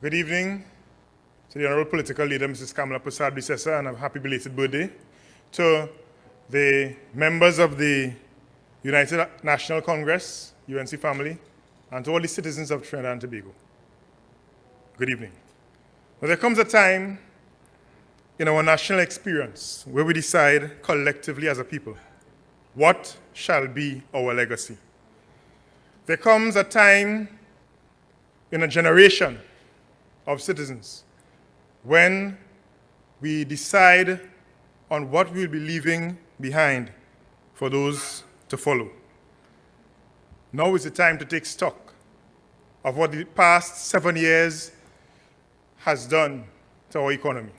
Good evening to the Honorable Political Leader, Mrs. Kamala Prasad-Bissessa, and a happy belated birthday to the members of the United National Congress, UNC family, and to all the citizens of Trinidad and Tobago. Good evening. Well, there comes a time in our national experience where we decide collectively as a people what shall be our legacy. There comes a time in a generation of citizens when we decide on what we'll be leaving behind for those to follow. Now is the time to take stock of what the past 7 years has done to our economy.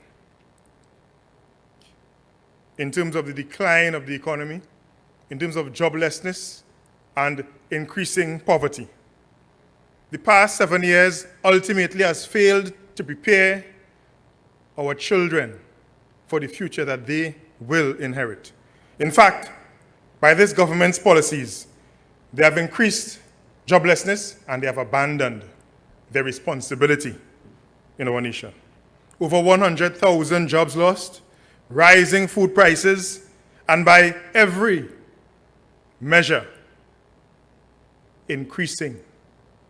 In terms of the decline of the economy, in terms of joblessness and increasing poverty. The past 7 years ultimately has failed to prepare our children for the future that they will inherit. In fact, by this government's policies, they have increased joblessness and they have abandoned their responsibility in our nation. Over 100,000 jobs lost, rising food prices, and by every measure, increasing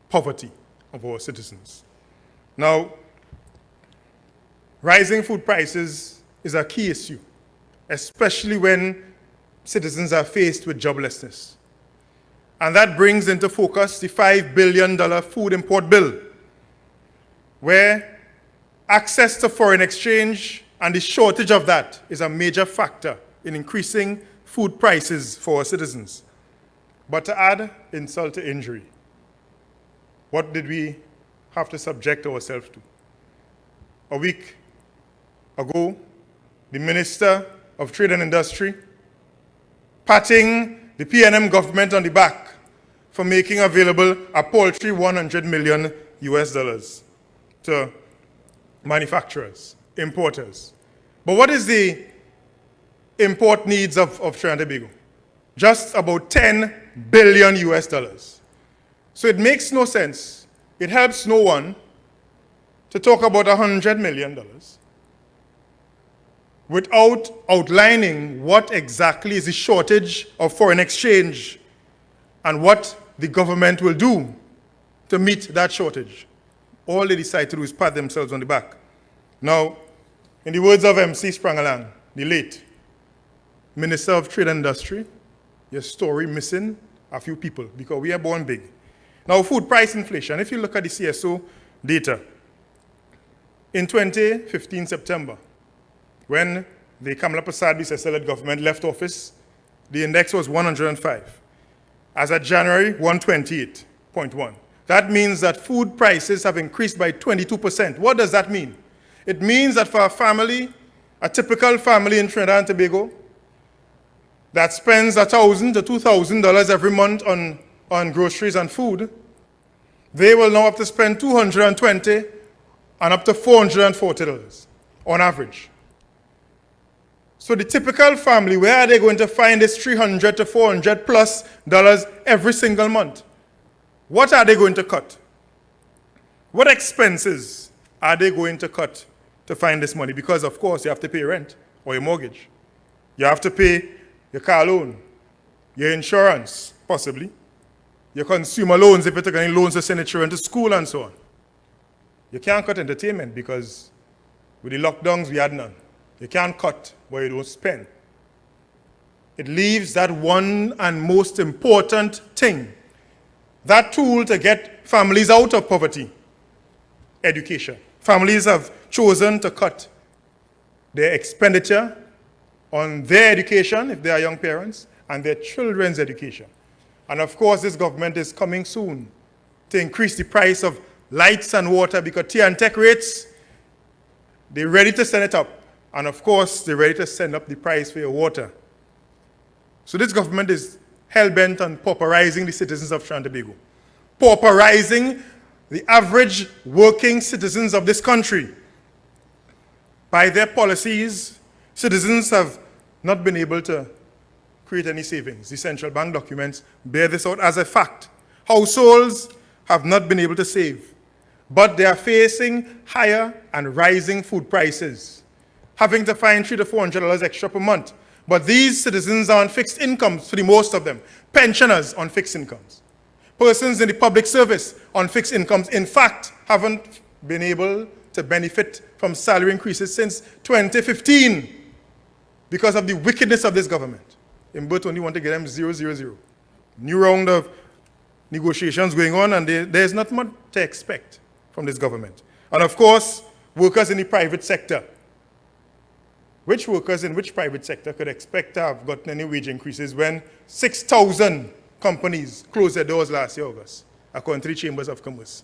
poverty of our citizens. Now, rising food prices is a key issue, especially when citizens are faced with joblessness. And that brings into focus the $5 billion food import bill, where access to foreign exchange and the shortage of that is a major factor in increasing food prices for our citizens. But to add insult to injury, what did we have to subject ourselves to? A week ago, the Minister of Trade and Industry patting the PNM government on the back for making available a paltry $100 million to manufacturers, importers. But what is the import needs of Trinidad and Tobago? Just about $10 billion. So it makes no sense. It helps no one to talk about $100 million without outlining what exactly is the shortage of foreign exchange and what the government will do to meet that shortage. All they decide to do is pat themselves on the back. Now, in the words of MC Sprangalang, the late Minister of Trade and Industry, your story missing a few people because we are born big. Now, food price inflation, if you look at the CSO data, in 2015 September, when the Kamala Prasad-Bissessa-led government left office, the index was 105. As of January, 128.1. That means that food prices have increased by 22%. What does that mean? It means that for a family, a typical family in Trinidad and Tobago, that spends $1,000 to $2,000 every month on groceries and food, they will now have to spend $220 and up to $440 on average. So the typical family, where are they going to find this $300 to $400 plus every single month? What are they going to cut? What expenses are they going to cut to find this money? Because of course you have to pay rent or your mortgage. You have to pay your car loan, your insurance, possibly, your consumer loans if you're taking loans to send your children to school and so on. You can't cut entertainment because with the lockdowns we had none. You can't cut where you don't spend. It leaves that one and most important thing, that tool to get families out of poverty, education. Families have chosen to cut their expenditure on their education, if they are young parents, and their children's education. And of course, this government is coming soon to increase the price of lights and water because tea and tech rates, they're ready to send it up. And of course, they're ready to send up the price for your water. So this government is hell-bent on pauperizing the citizens of Trinidad and Tobago, pauperizing the average working citizens of this country. By their policies, citizens have not been able to create any savings. The central bank documents bear this out as a fact. Households have not been able to save. but they are facing higher and rising food prices, having to find $300 to $400 extra per month. But these citizens are on fixed incomes, for the most of them. Pensioners on fixed incomes. Persons in the public service on fixed incomes, in fact, haven't been able to benefit from salary increases since 2015 because of the wickedness of this government. Mbut only want to get them 000. New round of negotiations going on, and there's not much to expect from this government. And of course, workers in the private sector. Which workers in which private sector could expect to have gotten any wage increases when 6,000 companies closed their doors last year, August, according to the Chambers of Commerce?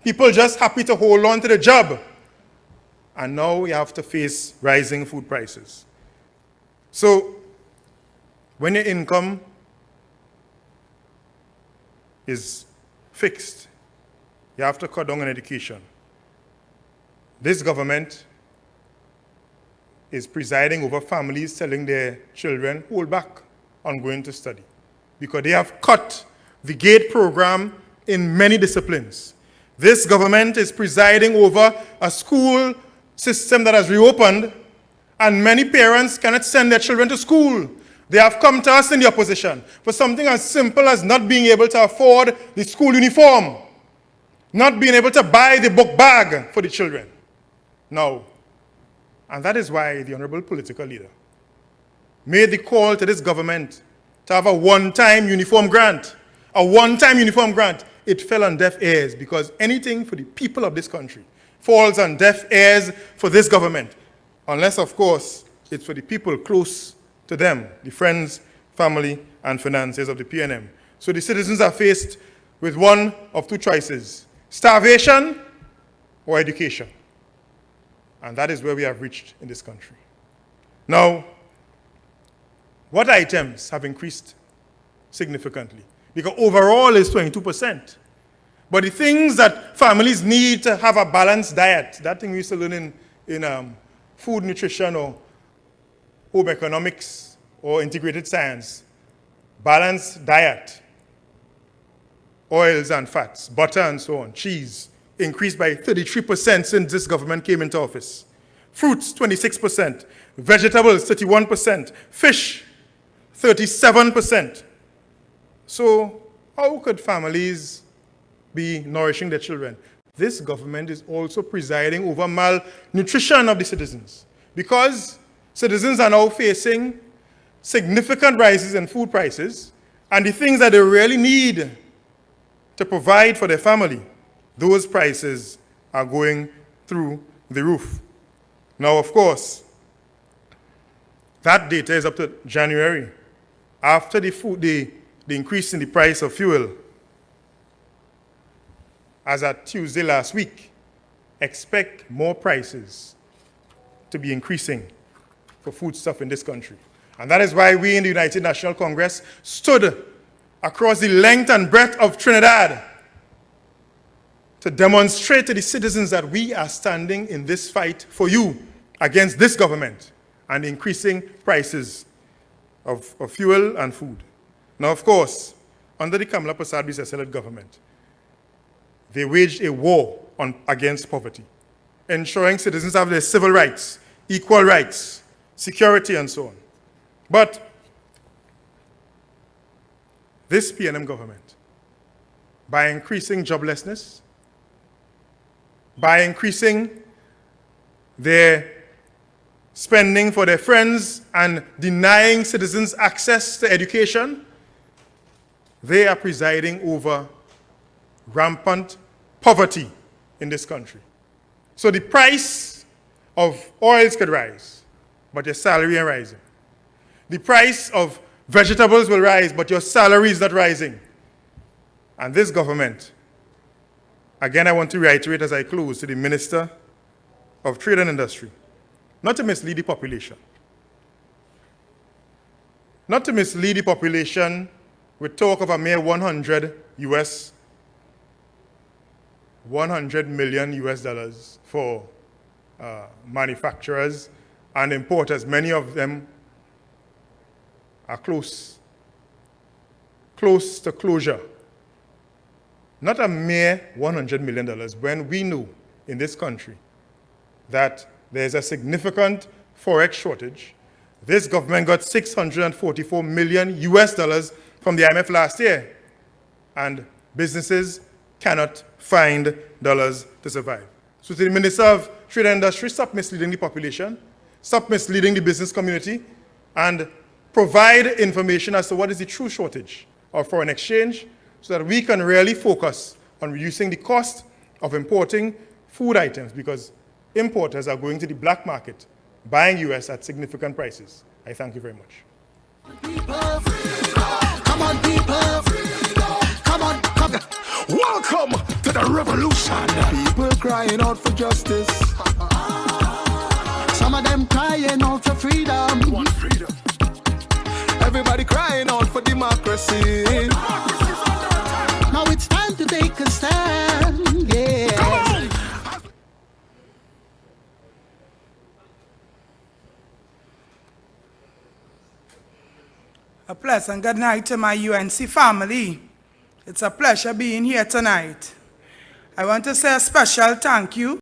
People just happy to hold on to the job. And now we have to face rising food prices. So, when your income is fixed, you have to cut down on education. This government is presiding over families telling their children, hold back on going to study, because they have cut the GATE program in many disciplines. This government is presiding over a school system that has reopened, and many parents cannot send their children to school. They have come to us in the opposition for something as simple as not being able to afford the school uniform, not being able to buy the book bag for the children. Now, and that is why the honorable political leader made the call to this government to have a one-time uniform grant. A one-time uniform grant. It fell on deaf ears, because anything for the people of this country falls on deaf ears for this government. Unless, of course, it's for the people close to them, the friends, family, and finances of the PNM. So the citizens are faced with one of two choices: starvation or education. And that is where we have reached in this country. Now, what items have increased significantly? Because overall is 22%. But the things that families need to have a balanced diet, that thing we used to learn in food nutrition or home economics or integrated science, balanced diet, oils and fats, butter and so on, cheese, increased by 33% since this government came into office. Fruits, 26%. Vegetables, 31%. Fish, 37%. So how could families be nourishing their children? This government is also presiding over malnutrition of the citizens, because citizens are now facing significant rises in food prices, and the things that they really need to provide for their family, those prices are going through the roof. Now, of course, that data is up to January. After the increase in the price of fuel, as at Tuesday last week, expect more prices to be increasing for foodstuff in this country. And that is why we in the United National Congress stood across the length and breadth of Trinidad to demonstrate to the citizens that we are standing in this fight for you against this government and increasing prices of fuel and food. Now, of course, under the Kamala Prasad-Bissell government, they waged a war against poverty, ensuring citizens have their civil rights, equal rights, security, and so on. But this PNM government, by increasing joblessness, by increasing their spending for their friends and denying citizens access to education, they are presiding over rampant poverty in this country. So the price of oils could rise, but your salary ain't rising. The price of vegetables will rise, but your salary is not rising. And this government, again, I want to reiterate as I close to the Minister of Trade and Industry, not to mislead the population. Not to mislead the population with talk of a mere $100 million US for manufacturers and importers. Many of them are close to closure. not a mere $100 million, when we know in this country that there's a significant forex shortage. This government got $644 million from the IMF last year, and businesses cannot find dollars to survive. So to the Minister of Trade and Industry, stop misleading the population, stop misleading the business community, and provide information as to what is the true shortage of foreign exchange so that we can really focus on reducing the cost of importing food items, because importers are going to the black market, buying US at significant prices. I thank you very much. Come on, people. Come on, come. Welcome to the revolution. People crying out for justice. Some of them crying out for freedom. We want freedom. Everybody crying out for democracy. Now it's time to take a stand. Yeah. Come on. A pleasant good night to my UNC family. It's a pleasure being here tonight. I want to say a special thank you